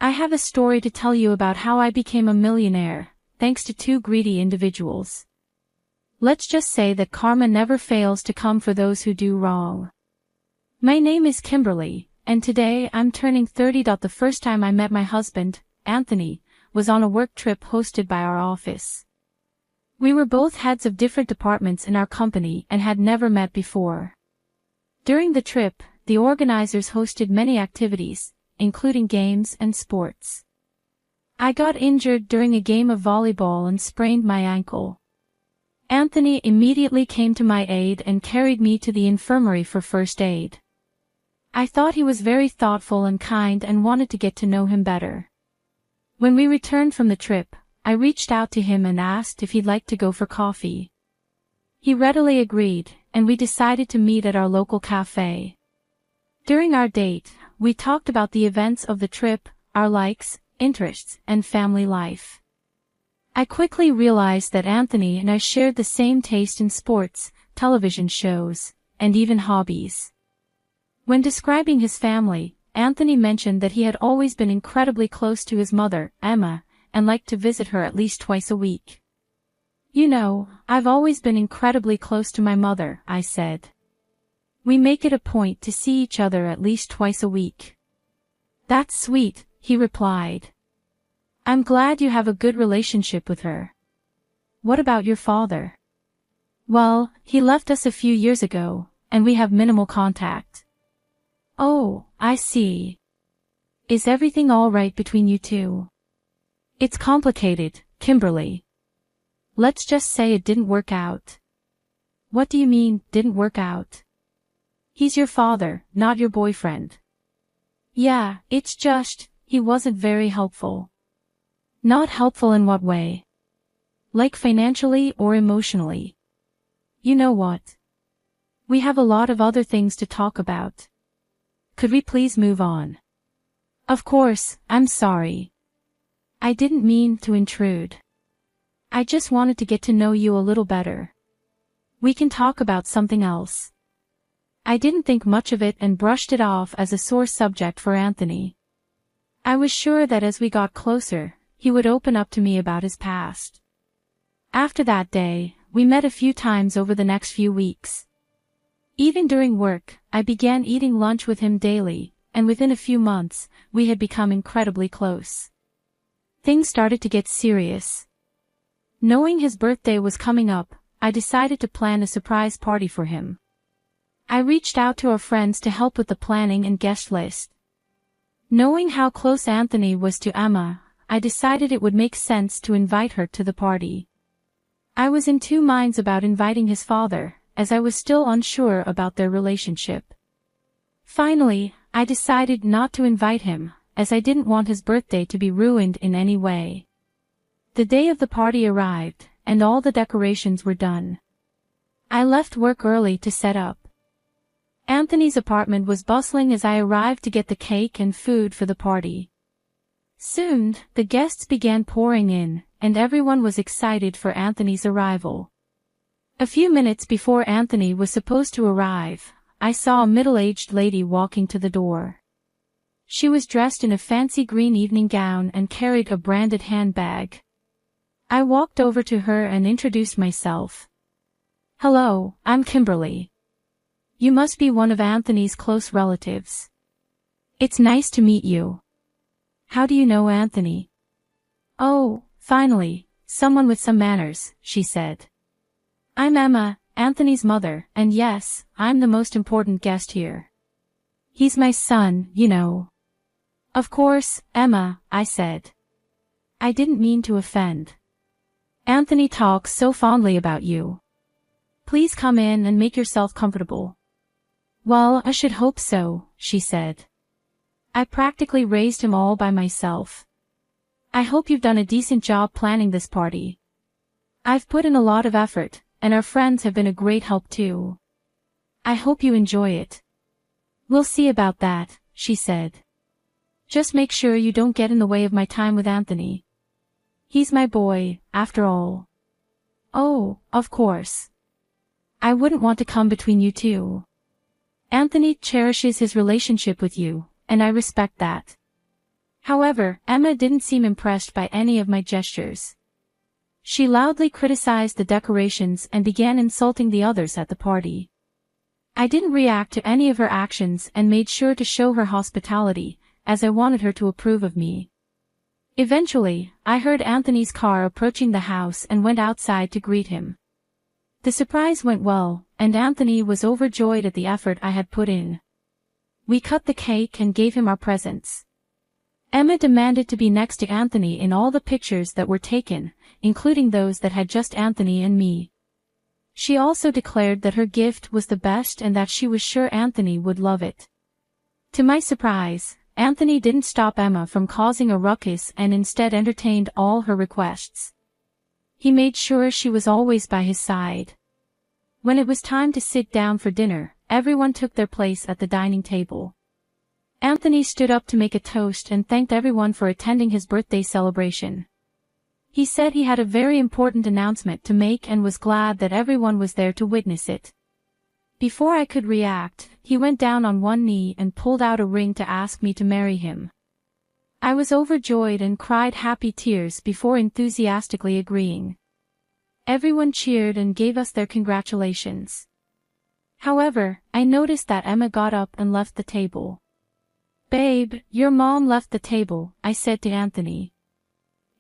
I have a story to tell you about how I became a millionaire, thanks to two greedy individuals. Let's just say that karma never fails to come for those who do wrong. My name is Kimberly, and today I'm turning 30. The first time I met my husband, Anthony, was on a work trip hosted by our office. We were both heads of different departments in our company and had never met before. During the trip, the organizers hosted many activities, including games and sports. I got injured during a game of volleyball and sprained my ankle. Anthony immediately came to my aid and carried me to the infirmary for first aid. I thought he was very thoughtful and kind and wanted to get to know him better. When we returned from the trip, I reached out to him and asked if he'd like to go for coffee. He readily agreed, and we decided to meet at our local cafe. During our date, we talked about the events of the trip, our likes, interests, and family life. I quickly realized that Anthony and I shared the same taste in sports, television shows, and even hobbies. When describing his family, Anthony mentioned that he had always been incredibly close to his mother, Emma, and liked to visit her at least twice a week. You know, I've always been incredibly close to my mother, I said. We make it a point to see each other at least twice a week. That's sweet, he replied. I'm glad you have a good relationship with her. What about your father? Well, he left us a few years ago, and we have minimal contact. Oh, I see. Is everything all right between you two? It's complicated, Kimberly. Let's just say it didn't work out. What do you mean, didn't work out? He's your father, not your boyfriend. Yeah, it's just, he wasn't very helpful. Not helpful in what way? Like financially or emotionally? You know what? We have a lot of other things to talk about. Could we please move on? Of course, I'm sorry. I didn't mean to intrude. I just wanted to get to know you a little better. We can talk about something else. I didn't think much of it and brushed it off as a sore subject for Anthony. I was sure that as we got closer, he would open up to me about his past. After that day, we met a few times over the next few weeks. Even during work, I began eating lunch with him daily, and within a few months, we had become incredibly close. Things started to get serious. Knowing his birthday was coming up, I decided to plan a surprise party for him. I reached out to our friends to help with the planning and guest list. Knowing how close Anthony was to Emma, I decided it would make sense to invite her to the party. I was in two minds about inviting his father, as I was still unsure about their relationship. Finally, I decided not to invite him, as I didn't want his birthday to be ruined in any way. The day of the party arrived, and all the decorations were done. I left work early to set up. Anthony's apartment was bustling as I arrived to get the cake and food for the party. Soon, the guests began pouring in, and everyone was excited for Anthony's arrival. A few minutes before Anthony was supposed to arrive, I saw a middle-aged lady walking to the door. She was dressed in a fancy green evening gown and carried a branded handbag. I walked over to her and introduced myself. Hello, I'm Kimberly. You must be one of Anthony's close relatives. It's nice to meet you. How do you know Anthony? Oh, finally, someone with some manners, she said. I'm Emma, Anthony's mother, and yes, I'm the most important guest here. He's my son, you know. Of course, Emma, I said. I didn't mean to offend. Anthony talks so fondly about you. Please come in and make yourself comfortable. Well, I should hope so, she said. I practically raised him all by myself. I hope you've done a decent job planning this party. I've put in a lot of effort, and our friends have been a great help too. I hope you enjoy it. We'll see about that, she said. Just make sure you don't get in the way of my time with Anthony. He's my boy, after all. Oh, of course. I wouldn't want to come between you two. Anthony cherishes his relationship with you, and I respect that. However, Emma didn't seem impressed by any of my gestures. She loudly criticized the decorations and began insulting the others at the party. I didn't react to any of her actions and made sure to show her hospitality, as I wanted her to approve of me. Eventually, I heard Anthony's car approaching the house and went outside to greet him. The surprise went well, and Anthony was overjoyed at the effort I had put in. We cut the cake and gave him our presents. Emma demanded to be next to Anthony in all the pictures that were taken, including those that had just Anthony and me. She also declared that her gift was the best and that she was sure Anthony would love it. To my surprise, Anthony didn't stop Emma from causing a ruckus and instead entertained all her requests. He made sure she was always by his side. When it was time to sit down for dinner, everyone took their place at the dining table. Anthony stood up to make a toast and thanked everyone for attending his birthday celebration. He said he had a very important announcement to make and was glad that everyone was there to witness it. Before I could react, he went down on one knee and pulled out a ring to ask me to marry him. I was overjoyed and cried happy tears before enthusiastically agreeing. Everyone cheered and gave us their congratulations. However, I noticed that Emma got up and left the table. "Babe, your mom left the table," I said to Anthony.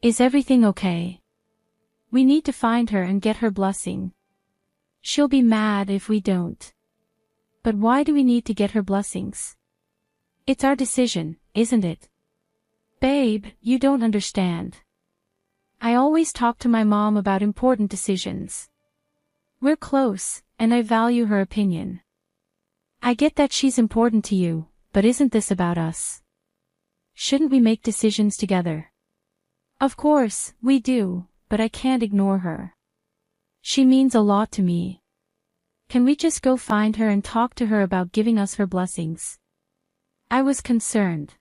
"Is everything okay? We need to find her and get her blessing. She'll be mad if we don't." "But why do we need to get her blessings? It's our decision, isn't it?" "Babe, you don't understand. I always talk to my mom about important decisions. We're close, and I value her opinion. I get that she's important to you, but isn't this about us? Shouldn't we make decisions together?" "Of course, we do, but I can't ignore her. She means a lot to me. Can we just go find her and talk to her about giving us her blessings?" I was concerned.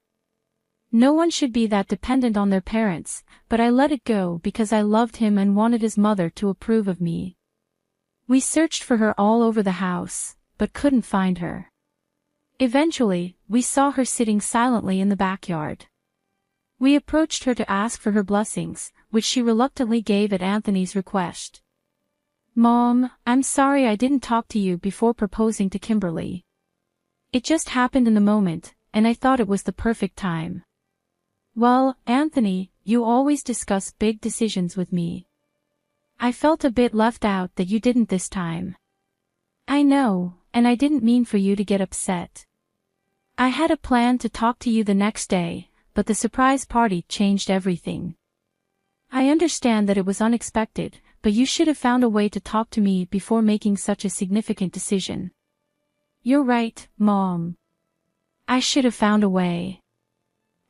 No one should be that dependent on their parents, but I let it go because I loved him and wanted his mother to approve of me. We searched for her all over the house, but couldn't find her. Eventually, we saw her sitting silently in the backyard. We approached her to ask for her blessings, which she reluctantly gave at Anthony's request. "Mom, I'm sorry I didn't talk to you before proposing to Kimberly. It just happened in the moment, and I thought it was the perfect time." "Well, Anthony, you always discuss big decisions with me. I felt a bit left out that you didn't this time." "I know, and I didn't mean for you to get upset. I had a plan to talk to you the next day, but the surprise party changed everything. I understand that it was unexpected, but you should have found a way to talk to me before making such a significant decision." "You're right, Mom. I should have found a way.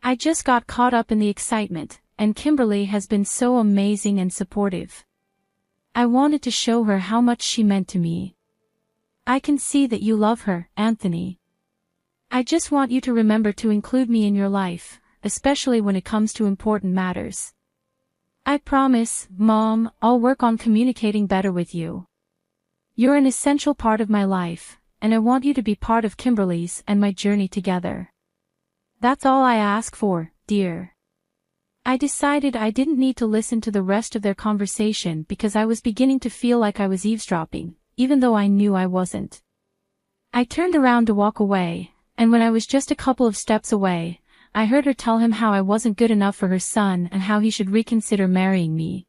I just got caught up in the excitement, and Kimberly has been so amazing and supportive. I wanted to show her how much she meant to me. I can see that you love her, Anthony. I just want you to remember to include me in your life, especially when it comes to important matters." "I promise, Mom, I'll work on communicating better with you. You're an essential part of my life, and I want you to be part of Kimberly's and my journey together. That's all I ask for, dear." I decided I didn't need to listen to the rest of their conversation because I was beginning to feel like I was eavesdropping, even though I knew I wasn't. I turned around to walk away, and when I was just a couple of steps away, I heard her tell him how I wasn't good enough for her son and how he should reconsider marrying me.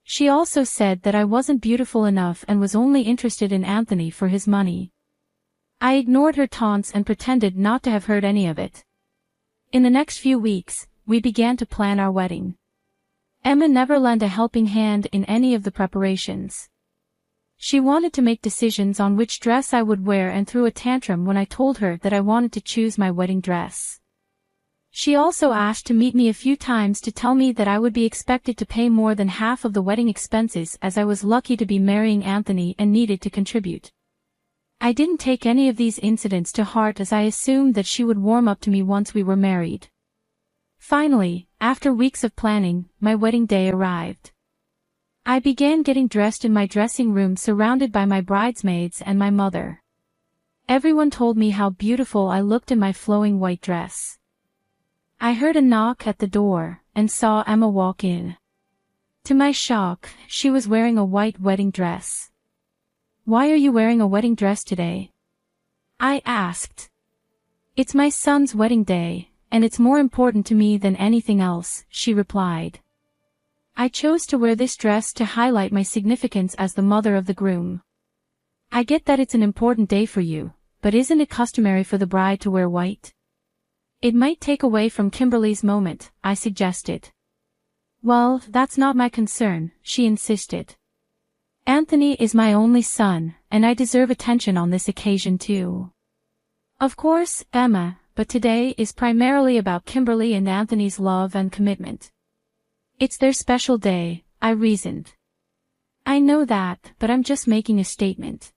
She also said that I wasn't beautiful enough and was only interested in Anthony for his money. I ignored her taunts and pretended not to have heard any of it. In the next few weeks, we began to plan our wedding. Emma never lent a helping hand in any of the preparations. She wanted to make decisions on which dress I would wear and threw a tantrum when I told her that I wanted to choose my wedding dress. She also asked to meet me a few times to tell me that I would be expected to pay more than half of the wedding expenses as I was lucky to be marrying Anthony and needed to contribute. I didn't take any of these incidents to heart as I assumed that she would warm up to me once we were married. Finally, after weeks of planning, my wedding day arrived. I began getting dressed in my dressing room surrounded by my bridesmaids and my mother. Everyone told me how beautiful I looked in my flowing white dress. I heard a knock at the door and saw Emma walk in. To my shock, she was wearing a white wedding dress. "Why are you wearing a wedding dress today?" I asked. "It's my son's wedding day, and it's more important to me than anything else," she replied. "I chose to wear this dress to highlight my significance as the mother of the groom." "I get that it's an important day for you, but isn't it customary for the bride to wear white?" "It might take away from Kimberly's moment," I suggested. "Well, that's not my concern," she insisted. "Anthony is my only son, and I deserve attention on this occasion too." "Of course, Emma, but today is primarily about Kimberly and Anthony's love and commitment. It's their special day," I reasoned. "I know that, but I'm just making a statement.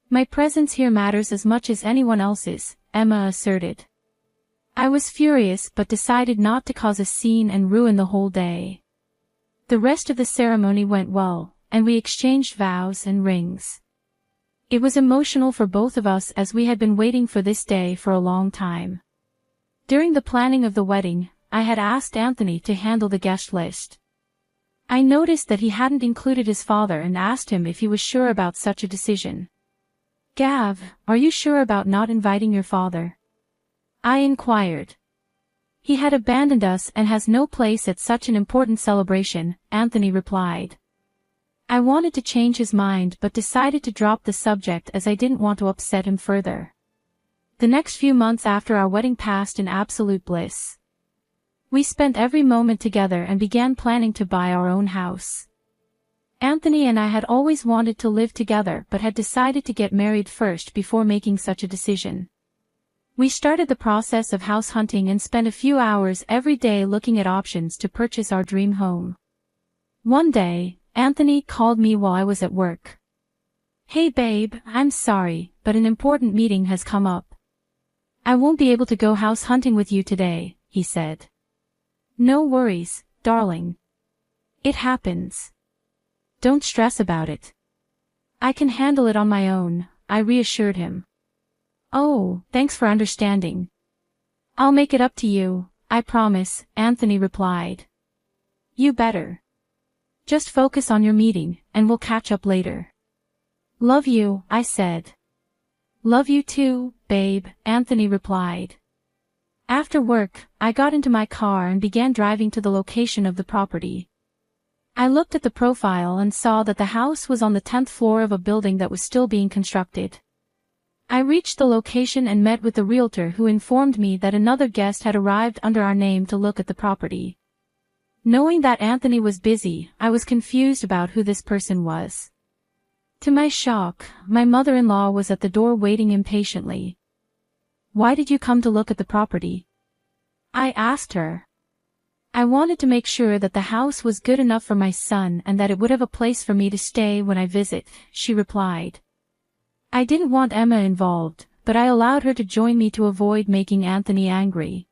My presence here matters as much as anyone else's," Emma asserted. I was furious but decided not to cause a scene and ruin the whole day. The rest of the ceremony went well, and we exchanged vows and rings. It was emotional for both of us as we had been waiting for this day for a long time. During the planning of the wedding, I had asked Anthony to handle the guest list. I noticed that he hadn't included his father and asked him if he was sure about such a decision. "Gav, are you sure about not inviting your father?" I inquired. "He had abandoned us and has no place at such an important celebration," Anthony replied. I wanted to change his mind but decided to drop the subject as I didn't want to upset him further. The next few months after our wedding passed in absolute bliss. We spent every moment together and began planning to buy our own house. Anthony and I had always wanted to live together but had decided to get married first before making such a decision. We started the process of house hunting and spent a few hours every day looking at options to purchase our dream home. One day, Anthony called me while I was at work. "Hey babe, I'm sorry, but an important meeting has come up. I won't be able to go house hunting with you today," he said. "No worries, darling. It happens. Don't stress about it. I can handle it on my own," I reassured him. "Oh, thanks for understanding. I'll make it up to you, I promise," Anthony replied. "You better. Just focus on your meeting, and we'll catch up later." "Love you," I said. "Love you too, babe," Anthony replied. After work, I got into my car and began driving to the location of the property. I looked at the profile and saw that the house was on the 10th floor of a building that was still being constructed. I reached the location and met with the realtor who informed me that another guest had arrived under our name to look at the property. Knowing that Anthony was busy, I was confused about who this person was. To my shock, my mother-in-law was at the door waiting impatiently. "Why did you come to look at the property?" I asked her. "I wanted to make sure that the house was good enough for my son and that it would have a place for me to stay when I visit," she replied. I didn't want Emma involved, but I allowed her to join me to avoid making Anthony angry.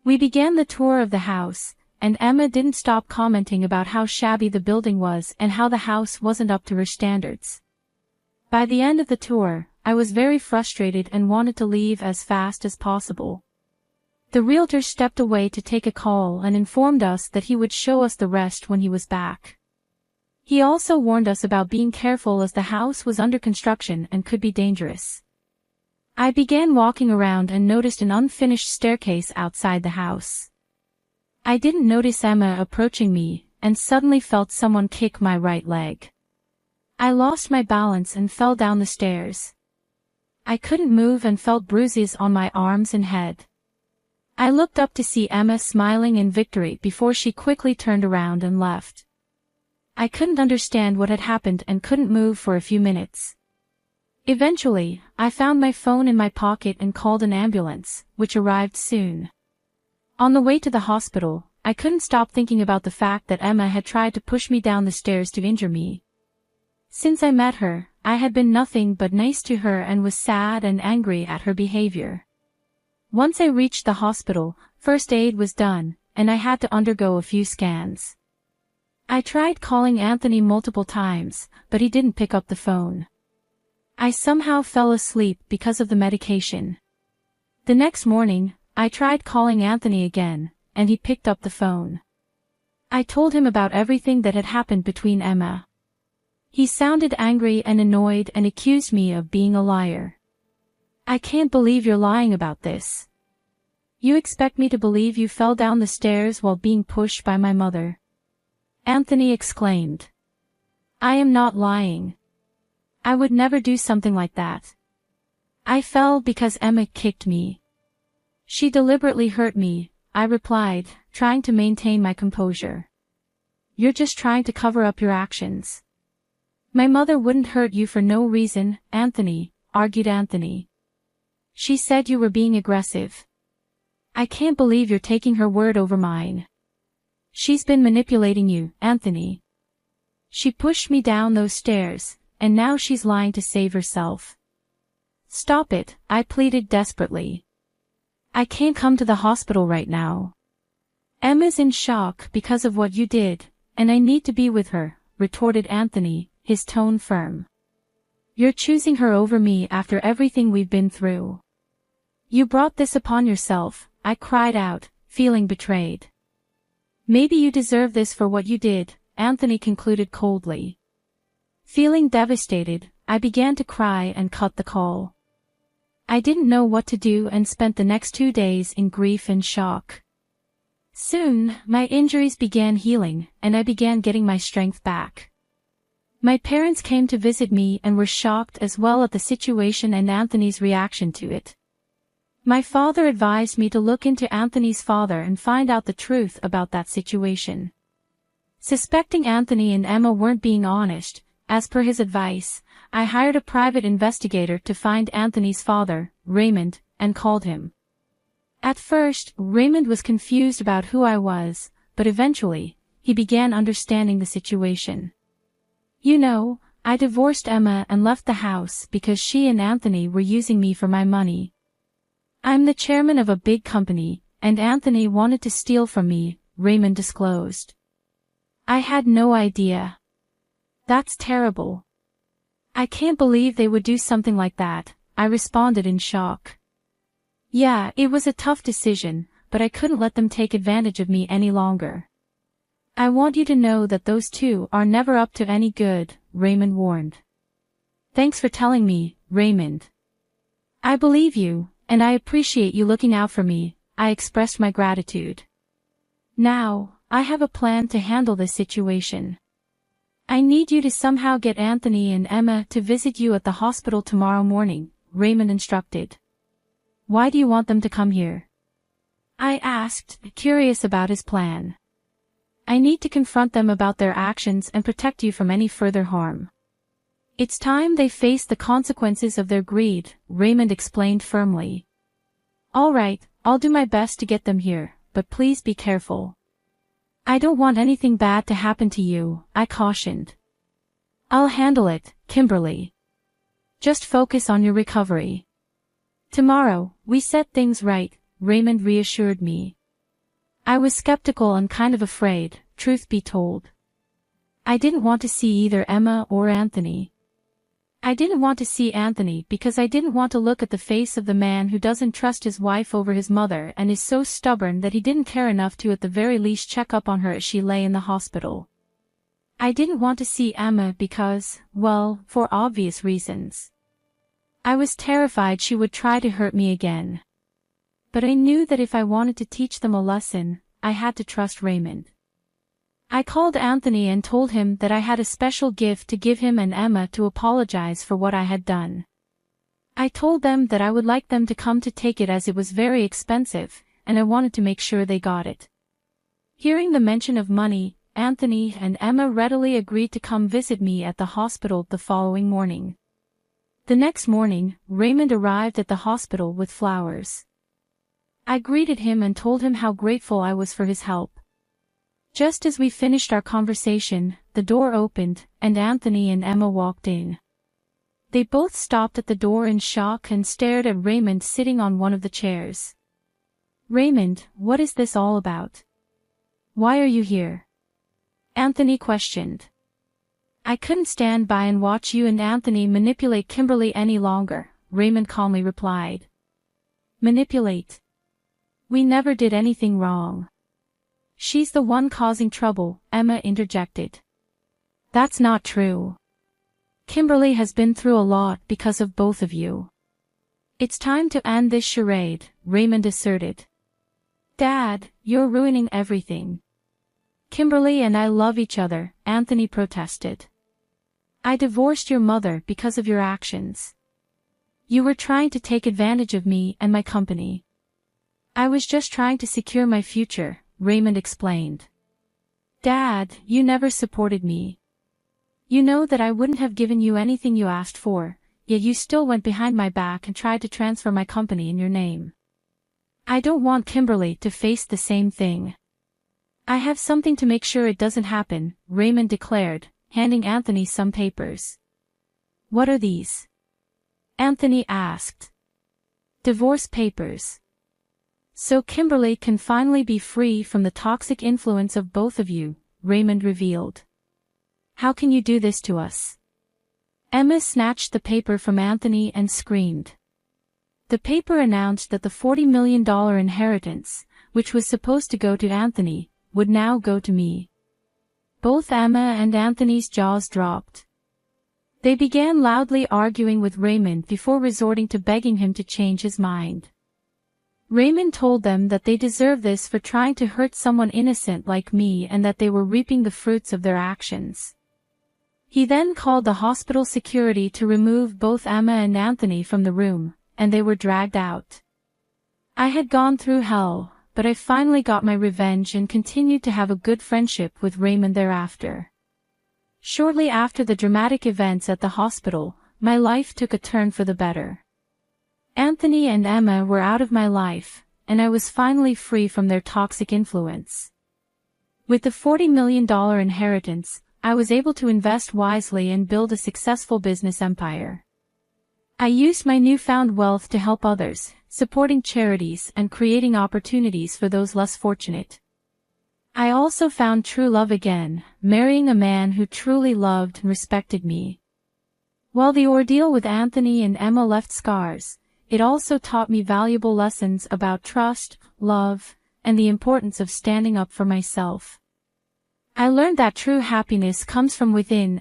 We began the tour of the house, and Emma didn't stop commenting about how shabby the building was and how the house wasn't up to her standards. By the end of the tour, I was very frustrated and wanted to leave as fast as possible. The realtor stepped away to take a call and informed us that he would show us the rest when he was back. He also warned us about being careful as the house was under construction and could be dangerous. I began walking around and noticed an unfinished staircase outside the house. I didn't notice Emma approaching me, and suddenly felt someone kick my right leg. I lost my balance and fell down the stairs. I couldn't move and felt bruises on my arms and head. I looked up to see Emma smiling in victory before she quickly turned around and left. I couldn't understand what had happened and couldn't move for a few minutes. Eventually, I found my phone in my pocket and called an ambulance, which arrived soon. On the way to the hospital, I couldn't stop thinking about the fact that Emma had tried to push me down the stairs to injure me. Since I met her, I had been nothing but nice to her and was sad and angry at her behavior. Once I reached the hospital, first aid was done, and I had to undergo a few scans. I tried calling Anthony multiple times, but he didn't pick up the phone. I somehow fell asleep because of the medication. The next morning, I tried calling Anthony again, and he picked up the phone. I told him about everything that had happened between Emma. He sounded angry and annoyed and accused me of being a liar. I can't believe you're lying about this. You expect me to believe you fell down the stairs while being pushed by my mother? Anthony exclaimed. I am not lying. I would never do something like that. I fell because Emma kicked me. She deliberately hurt me, I replied, trying to maintain my composure. You're just trying to cover up your actions. My mother wouldn't hurt you for no reason, Anthony, argued Anthony. She said you were being aggressive. I can't believe you're taking her word over mine. She's been manipulating you, Anthony. She pushed me down those stairs, and now she's lying to save herself. Stop it, I pleaded desperately. I can't come to the hospital right now. Emma's in shock because of what you did, and I need to be with her, retorted Anthony, his tone firm. You're choosing her over me after everything we've been through. You brought this upon yourself, I cried out, feeling betrayed. Maybe you deserve this for what you did, Anthony concluded coldly. Feeling devastated, I began to cry and cut the call. I didn't know what to do and spent the next 2 days in grief and shock. Soon, my injuries began healing, and I began getting my strength back. My parents came to visit me and were shocked as well at the situation and Anthony's reaction to it. My father advised me to look into Anthony's father and find out the truth about that situation. Suspecting Anthony and Emma weren't being honest, as per his advice, I hired a private investigator to find Anthony's father, Raymond, and called him. At first, Raymond was confused about who I was, but eventually, he began understanding the situation. You know, I divorced Emma and left the house because she and Anthony were using me for my money. I'm the chairman of a big company, and Anthony wanted to steal from me, Raymond disclosed. I had no idea. That's terrible. I can't believe they would do something like that, I responded in shock. Yeah, it was a tough decision, but I couldn't let them take advantage of me any longer. I want you to know that those two are never up to any good, Raymond warned. Thanks for telling me, Raymond. I believe you, and I appreciate you looking out for me, I expressed my gratitude. Now, I have a plan to handle this situation. I need you to somehow get Anthony and Emma to visit you at the hospital tomorrow morning, Raymond instructed. Why do you want them to come here? I asked, curious about his plan. I need to confront them about their actions and protect you from any further harm. It's time they face the consequences of their greed, Raymond explained firmly. All right, I'll do my best to get them here, but please be careful. I don't want anything bad to happen to you, I cautioned. I'll handle it, Kimberly. Just focus on your recovery. Tomorrow, we set things right, Raymond reassured me. I was skeptical and kind of afraid, truth be told. I didn't want to see either Emma or Anthony. I didn't want to see Anthony because I didn't want to look at the face of the man who doesn't trust his wife over his mother and is so stubborn that he didn't care enough to at the very least check up on her as she lay in the hospital. I didn't want to see Emma because, well, for obvious reasons. I was terrified she would try to hurt me again. But I knew that if I wanted to teach them a lesson, I had to trust Raymond. I called Anthony and told him that I had a special gift to give him and Emma to apologize for what I had done. I told them that I would like them to come to take it as it was very expensive, and I wanted to make sure they got it. Hearing the mention of money, Anthony and Emma readily agreed to come visit me at the hospital the following morning. The next morning, Raymond arrived at the hospital with flowers. I greeted him and told him how grateful I was for his help. Just as we finished our conversation, the door opened, and Anthony and Emma walked in. They both stopped at the door in shock and stared at Raymond sitting on one of the chairs. Raymond, what is this all about? Why are you here? Anthony questioned. I couldn't stand by and watch you and Anthony manipulate Kimberly any longer, Raymond calmly replied. Manipulate? We never did anything wrong. She's the one causing trouble, Emma interjected. That's not true. Kimberly has been through a lot because of both of you. It's time to end this charade, Raymond asserted. Dad, you're ruining everything. Kimberly and I love each other, Anthony protested. I divorced your mother because of your actions. You were trying to take advantage of me and my company. I was just trying to secure my future, Raymond explained. Dad, you never supported me. You know that I wouldn't have given you anything you asked for, yet you still went behind my back and tried to transfer my company in your name. I don't want Kimberly to face the same thing. I have something to make sure it doesn't happen, Raymond declared, handing Anthony some papers. What are these? Anthony asked. Divorce papers. So Kimberly can finally be free from the toxic influence of both of you, Raymond revealed. How can you do this to us? Emma snatched the paper from Anthony and screamed. The paper announced that the $40 million inheritance, which was supposed to go to Anthony, would now go to me. Both Emma and Anthony's jaws dropped. They began loudly arguing with Raymond before resorting to begging him to change his mind. Raymond told them that they deserved this for trying to hurt someone innocent like me and that they were reaping the fruits of their actions. He then called the hospital security to remove both Emma and Anthony from the room, and they were dragged out. I had gone through hell, but I finally got my revenge and continued to have a good friendship with Raymond thereafter. Shortly after the dramatic events at the hospital, my life took a turn for the better. Anthony and Emma were out of my life, and I was finally free from their toxic influence. With the $40 million inheritance, I was able to invest wisely and build a successful business empire. I used my newfound wealth to help others, supporting charities and creating opportunities for those less fortunate. I also found true love again, marrying a man who truly loved and respected me. While the ordeal with Anthony and Emma left scars, it also taught me valuable lessons about trust, love, and the importance of standing up for myself. I learned that true happiness comes from within